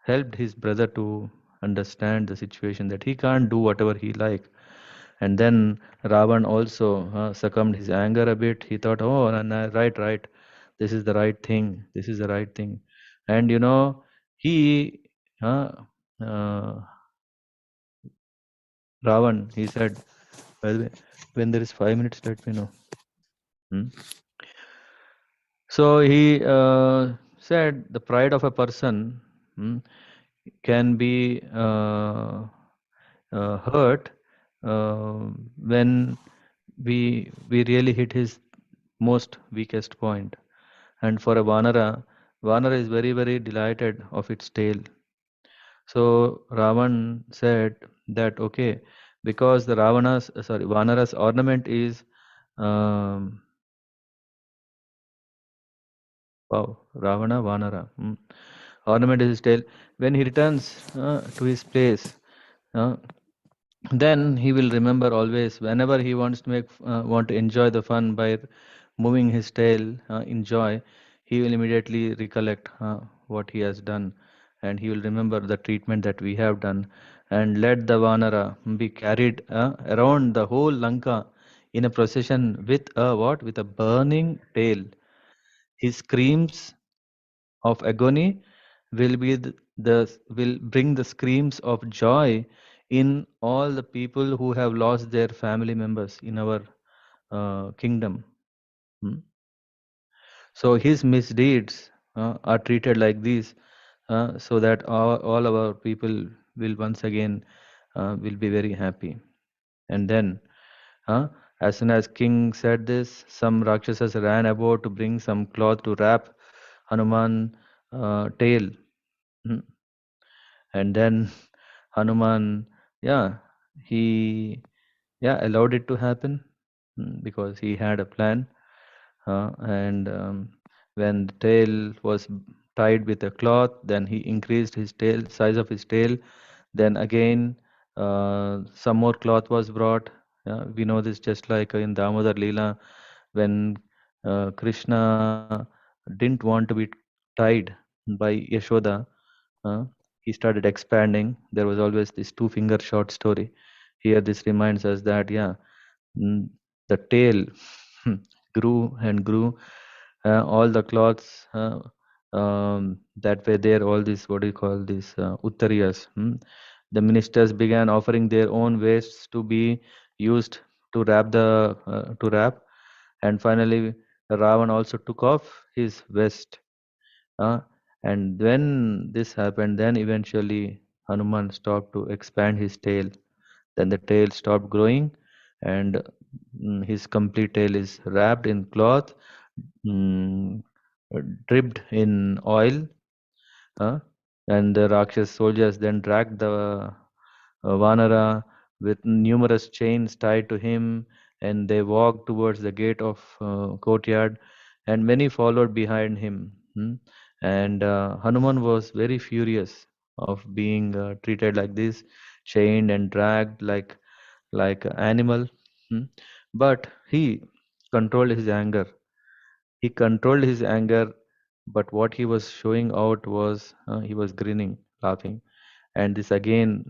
helped his brother to understand the situation that he can't do whatever he like. And then Ravan also succumbed his anger a bit. He thought, oh, right, right, this is the right thing. This is the right thing. And he, uh, uh, Ravan, he said, by the way, when there is 5 minutes, let me know. Hmm? So he said the pride of a person can be hurt when we really hit his most weakest point. And for a Vanara is very, very delighted of its tail. So Ravan said that okay, because the Vanara's ornament is um, wow, Ravana Vanara. Ornament is his tail. When he returns to his place, uh, then he will remember always whenever he wants to want to enjoy the fun by moving his tail in joy, he will immediately recollect what he has done, and he will remember the treatment that we have done, and let the vanara be carried around the whole Lanka in a procession with a what, with a burning tail. His screams of agony will be will bring the screams of joy in all the people who have lost their family members in our kingdom. Hmm? So his misdeeds are treated like these, so that all our people will once again will be very happy. And then, uh, as soon as king said this, some rakshasas ran about to bring some cloth to wrap Hanuman tail. Hmm. And then Hanuman, yeah, he allowed it to happen because he had a plan. And when the tail was tied with a cloth, then he increased his tail size of his tail. Then again, Some more cloth was brought. We know this just like in Damodar Lila when Krishna didn't want to be tied by Yashoda. uh, he started expanding. There was always this two-finger short story. Here, this reminds us that, yeah, mm, the tail grew and grew. All the cloths that were there, all these, what do you call these, uttariyas. The ministers began offering their own wastes to be used to wrap, and finally, Ravan also took off his vest. Uh, and when this happened, then eventually Hanuman stopped to expand his tail. Then the tail stopped growing, and his complete tail is wrapped in cloth, mm, dripped in oil. uh, and the Rakshas soldiers then dragged the Vanara with numerous chains tied to him, and they walked towards the gate of courtyard, and many followed behind him. And Hanuman was very furious of being treated like this, chained and dragged like an animal. Hmm. But he controlled his anger. He controlled his anger, but what he was showing out was he was grinning, laughing, and this again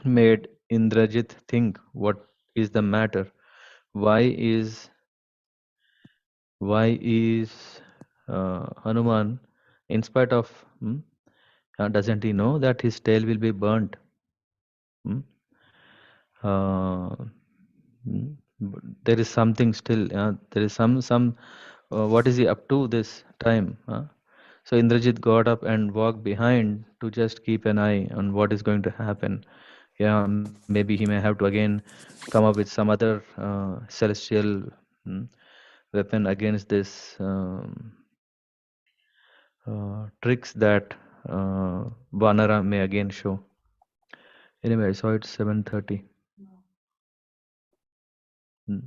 made Indrajit think, what is the matter? Why is why is Hanuman, in spite of, doesn't he know that his tail will be burnt? Hmm? Uh, but there is something still. There is some. What is he up to this time? So Indrajit got up and walked behind to just keep an eye on what is going to happen. Yeah, maybe he may have to again come up with some other celestial mm, weapon against this tricks that Vanara may again show. Anyway, I saw it's 7:30. Mm.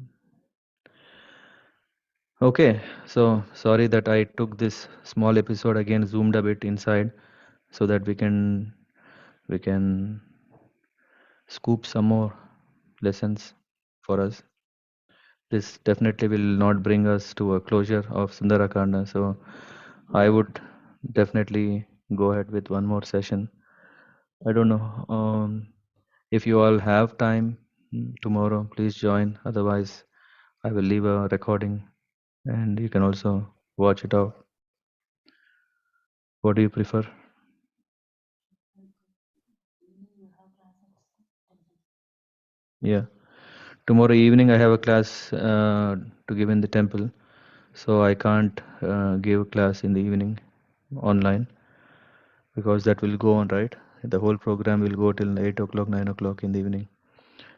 Okay, so sorry that I took this small episode again, zoomed a bit inside, so that we can scoop some more lessons for us. This definitely will not bring us to a closure of Sundara Kanda, so I would definitely go ahead with one more session. I don't know if you all have time tomorrow. Please join. Otherwise, I will leave a recording, and you can also watch it out. What do you prefer? Yeah. Tomorrow evening I have a class to give in the temple, so I can't give class in the evening online because that will go on, right? The whole program will go till 8 o'clock, 9 o'clock in the evening.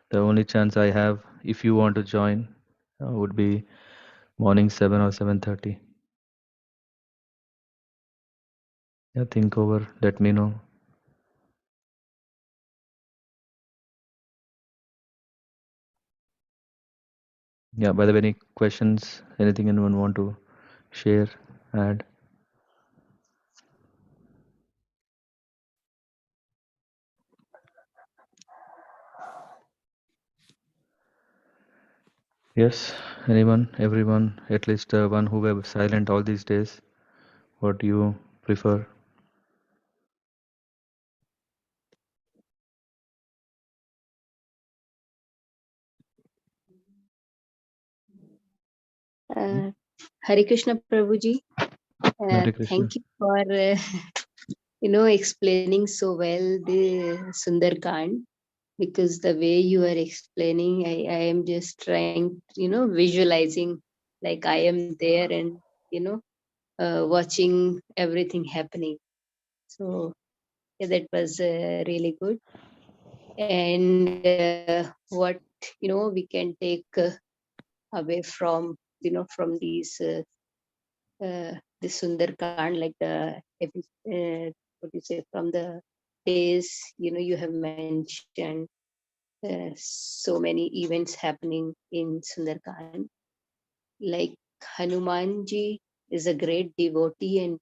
The only chance I have, if you want to join, would be morning 7 or 7:30. Yeah, think over, let me know. Yeah, by the way, any questions, anything anyone want to share, add? Yes, anyone, everyone, at least one who were silent all these days. What do you prefer? Hmm? Hare Krishna Prabhuji. Hare Krishna. Thank you for explaining so well the Sundarkand, because the way you are explaining, I am just trying, visualizing like I am there and watching everything happening. So yeah, that was really good. And what we can take away from from these the Sundarkand, like what you say, from the days you have mentioned so many events happening in Sundarkand. Like Hanumanji is a great devotee, and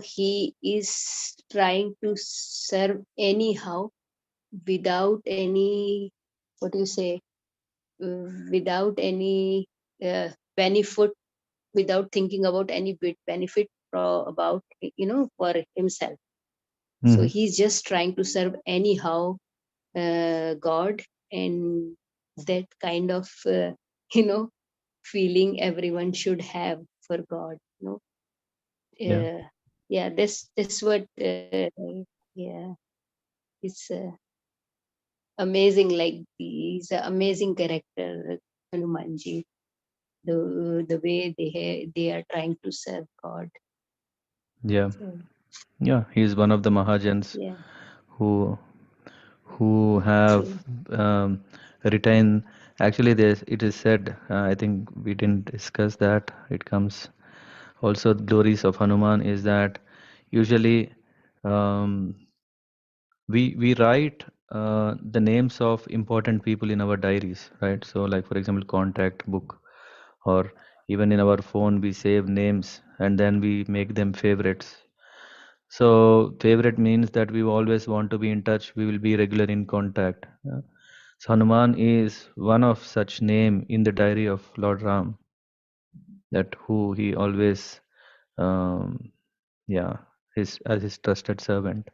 he is trying to serve anyhow, without any, what do you say, without any benefit, without thinking about any benefit about, for himself. So he's just trying to serve anyhow God, and that kind of feeling everyone should have for God. Yeah. Yeah, that's what. Yeah, it's amazing. Like, he's an amazing character, Hanumanji. The way they are trying to serve God. Yeah. So, Yeah. He's one of the Mahajans yeah, who who have true. retained. Actually, there's it is said. I think we didn't discuss that. It comes also the glories of Hanuman is that usually um, we write the names of important people in our diaries, right? So, like for example, contact book, or even in our phone, we save names and then we make them favorites. So, favorite means that we always want to be in touch. We will be regular in contact. So, Hanuman is one of such name in the diary of Lord Ram. That who he always, um, yeah, his as his trusted servant.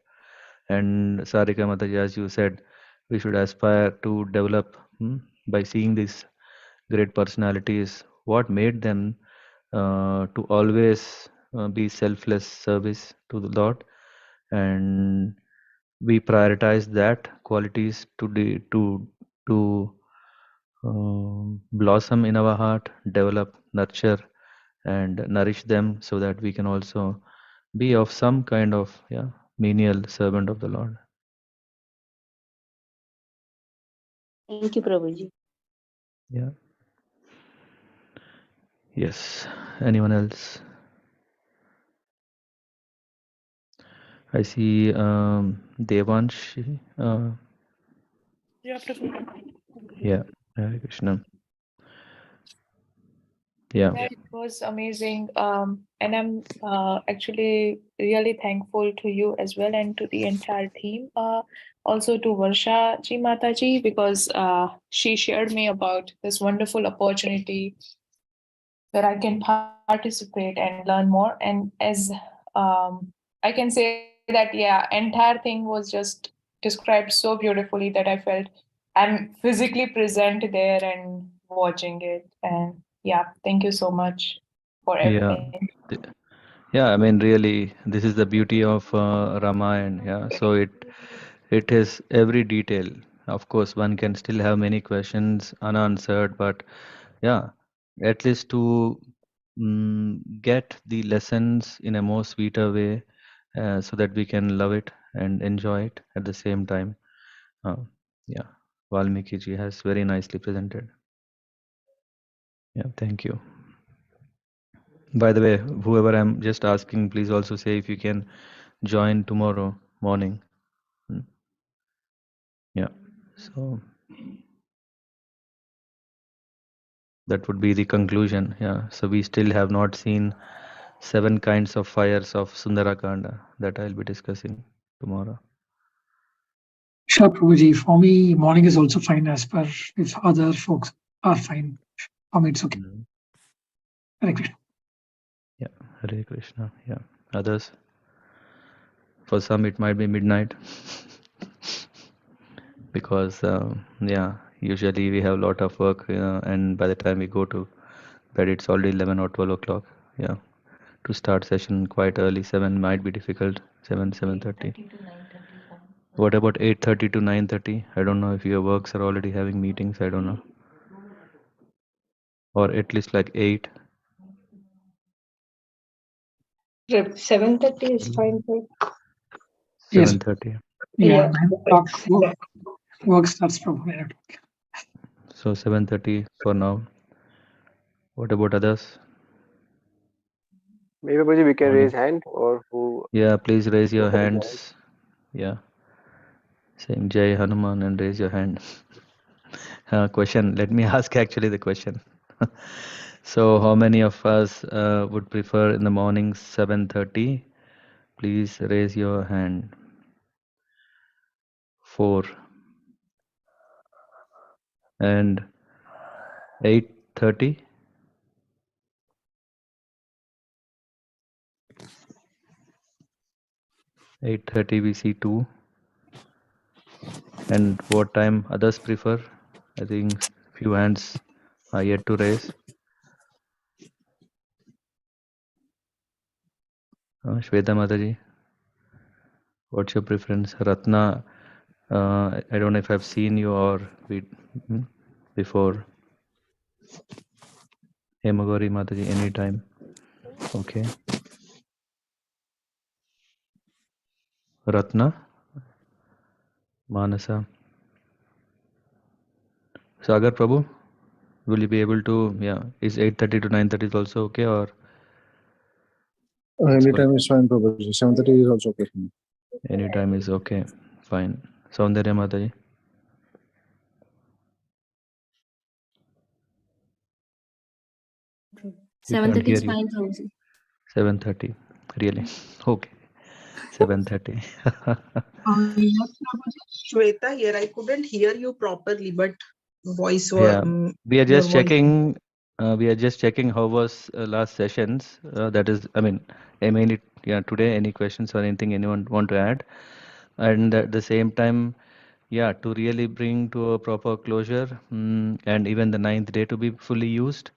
And Sarika Mataji, as you said, we should aspire to develop by seeing these great personalities, what made them to always be selfless service to the Lord, and we prioritize that qualities to blossom in our heart, develop, nurture, and nourish them so that we can also be of some kind of menial servant of the Lord. Thank you, Prabhuji. Yeah. Yes. Anyone else? I see Devanshi. Yeah, Prabhu. Yeah. Hare Krishna. Yeah. Yeah, it was amazing. And I'm actually really thankful to you as well and to the entire team. Also to Varsha Ji Mataji, because she shared me about this wonderful opportunity where I can participate and learn more. And as I can say that, yeah, entire thing was just described so beautifully that I felt I'm physically present there and watching it. And yeah, thank you so much for Yeah. everything. Th- Yeah. I mean, really, this is the beauty of Ramayana. Yeah. So it is every detail. Of course, one can still have many questions unanswered, but yeah, at least to get the lessons in a more sweeter way, so that we can love it and enjoy it at the same time. Uh, yeah, Valmiki ji has very nicely presented. Yeah, thank you. By the way, whoever I'm just asking, please also say if you can join tomorrow morning. Mm, Yeah, so that would be the conclusion. Yeah, so we still have not seen 7 kinds of fires of Sundara Kanda that I'll be discussing tomorrow. Sure, Prabhuji. For me, morning is also fine as per if other folks are fine. For me, it's okay. Mhm. Hare Krishna. Yeah, Hare Krishna. Yeah, others. For some, it might be midnight because yeah, usually we have a lot of work, and by the time we go to bed, it's already 11 or 12 o'clock. Yeah, to start session quite early. 7 might be difficult. 7:30. What about 8:30 to 9:30? I don't know if your works are already having meetings. I don't know, or at least like 8. 7:30 is fine, sir. Yes. 7:30. Yeah, Yeah. 9 o'clock work starts from 9 o'clock. So 7:30 for now. What about others? Maybe Prabhuji, we can Morning. raise hand or who Yeah, please raise your want to join. hands. Yeah, saying Jai Hanuman and raise your hand. Question. Let me ask actually the question. So, how many of us would prefer in the morning 7:30? Please raise your hand. 4. And 8:30. 8:30 we see 2. And what time others prefer? I think few hands are yet to raise. Shweta Mataji, what's your preference? Ratna, I don't know if I've seen you or before. Hemagori Mataji, anytime. Okay. Ratna, Manasa. Sagar Prabhu, will you be able to, is 8:30 to 9:30 is also okay, or? Anytime is fine, Prabhuji. 7:30 is also okay for me. Anytime is okay, fine. Saundarya Mataji. 7:30 is fine, Prabhuji. 7:30, really? Okay, 7:30. Yes, Prabhuji. Shweta here. I couldn't hear you properly, but voice was Yeah, we are your just voice. checking. We are just checking how was last sessions. That is, I mean, mainly, today. Any questions or anything anyone want to add? And at the same time, to really bring to a proper closure, and even the 9th day to be fully used.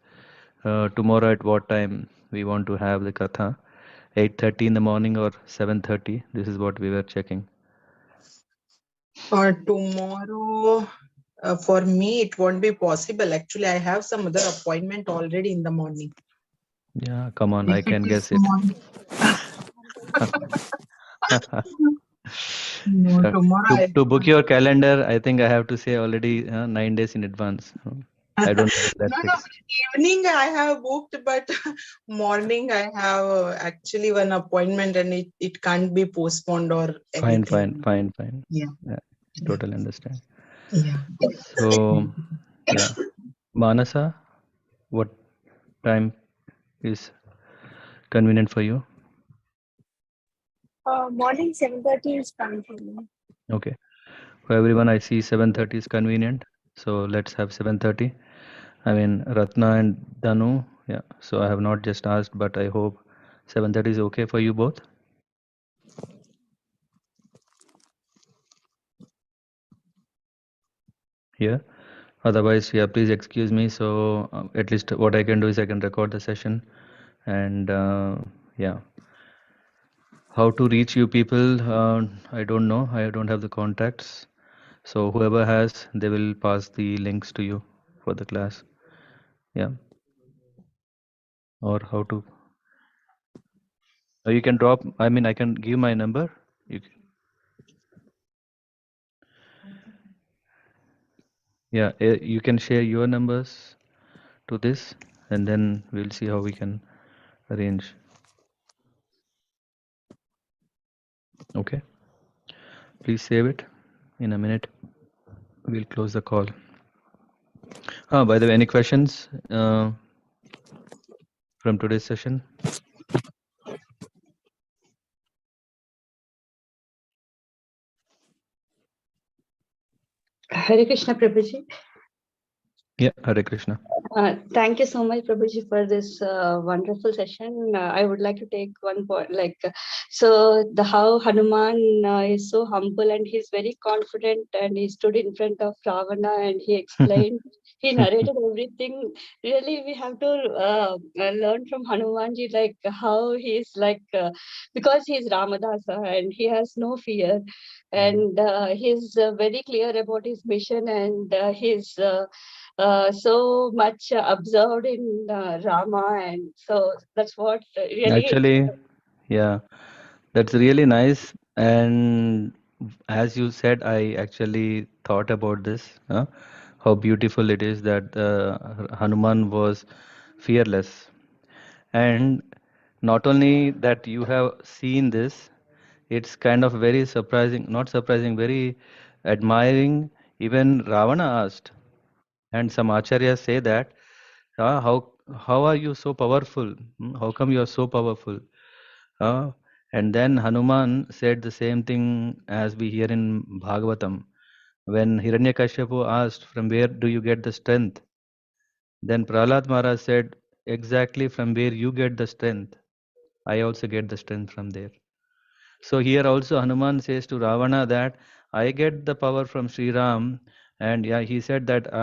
Tomorrow at what time we want to have the katha? 8:30 in the morning or 7:30? This is what we were checking. Tomorrow, for me, it won't be possible. Actually, I have some other appointment already in the morning. Yeah, come on, I If it can is guess it. morning. No, Uh, tomorrow to book your calendar, I think I have to say already 9 days in advance. I don't have that no, fixed. evening I have booked, but morning I have actually one appointment and it can't be postponed or Fine, anything. fine. Yeah. Totally understand. Yeah. So, Manasa, what time is convenient for you? Morning 7:30 is fine for me. Okay. For everyone, I see 7:30 is convenient. So let's have 7:30. I mean, Ratna and Danu. Yeah. So I have not just asked, but I hope 7:30 is okay for you both. Yeah. Otherwise, please excuse me. So at least what I can do is I can record the session, and how to reach you people? I don't know. I don't have the contacts. So whoever has, they will pass the links to you for the class. Yeah. Or how to? You can drop. I mean, I can give my number. You can, you can share your numbers to this, and then we'll see how we can arrange. Okay. Please save it. In a minute, we'll close the call. By the way, any questions from today's session? Hare Krishna, Prabhuji. Yeah, Hare Krishna. Thank you so much, Prabhuji, for this wonderful session. I would like to take one point, how Hanuman is so humble and he's very confident, and he stood in front of Ravana and he explained, he narrated everything. Really, we have to learn from Hanumanji, like how he's because he's Ramadasa and he has no fear, and he's very clear about his mission, and he's so much observed in Rama, and so that's what really. Actually, yeah, that's really nice. And as you said, I actually thought about this. How beautiful it is that Hanuman was fearless. And not only that you have seen this, it's kind of very surprising, not surprising, very admiring. Even Ravana asked, and some acharyas say that, how are you so powerful? How come you are so powerful? Uh, and then Hanuman said the same thing as we hear in Bhagavatam, When Hiranyakashipu asked, from where do you get the strength? Then Prahlad Maharaj said, exactly from where you get the strength, I also get the strength from there. So here also Hanuman says to Ravana that I get the power from Sri Ram, and yeah, he said that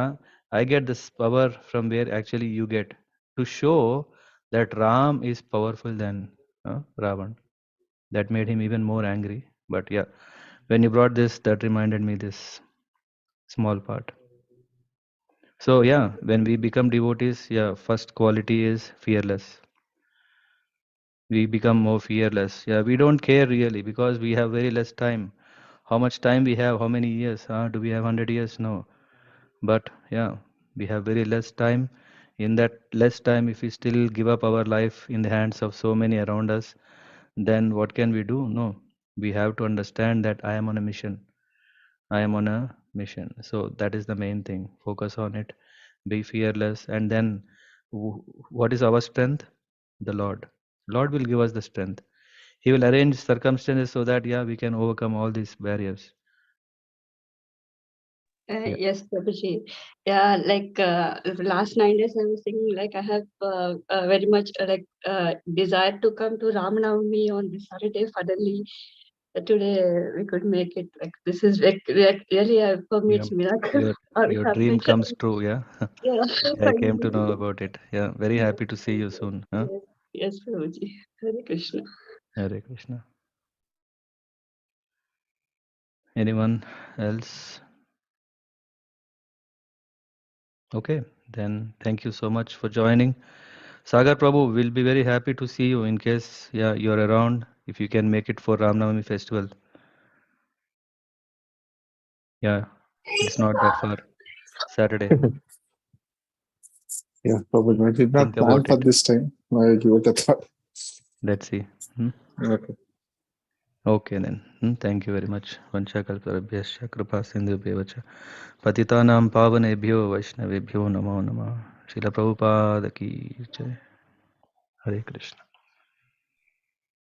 I get this power from where actually you get, to show that Ram is powerful than Ravan. That made him even more angry. But yeah, when you brought this, that reminded me this small part. So yeah, when we become devotees, yeah, first quality is fearless. We become more fearless. Yeah, we don't care really because we have very less time. How much time we have? How many years? Do we have 100 years? No. But yeah, we have very less time. In that less time, if we still give up our life in the hands of so many around us, then what can we do? No. We have to understand that I am on a mission. I am on a mission. So that is the main thing. Focus on it. Be fearless. And then what is our strength? The Lord. Lord will give us the strength. He will arrange circumstances so that yeah, we can overcome all these barriers. Yeah. Yes, Prabhuji. Yeah, like last 9 days, I was thinking like I have very much desire to come to Ramanavami on this Saturday. Suddenly, today we could make it. Like this is really for me, Yeah. it's miracle. Or Your dream happy. comes true. Yeah. Yeah, I came to know finally. about it. Yeah. Very Yes, happy to see you soon. Huh? yes, yes, Prabhuji. Hare Krishna. Hare Krishna. Anyone else? Okay. Then thank you so much for joining. Sagar Prabhu will be very happy to see you in case yeah you're around. If you can make it for Ram Navami festival. Yeah. It's not that far. Saturday. Yeah, probably. I did not Think plan about for it. this time. I give it a thought. Let's see. Hmm? Okay. Okay then. Thank you very much. Vanchakalparabhyascha kripa sindhubhyo cha patitanam pavanebhyo vaishnavebhyo namo namah. Srila Prabhupada ki jai. Hare Krishna.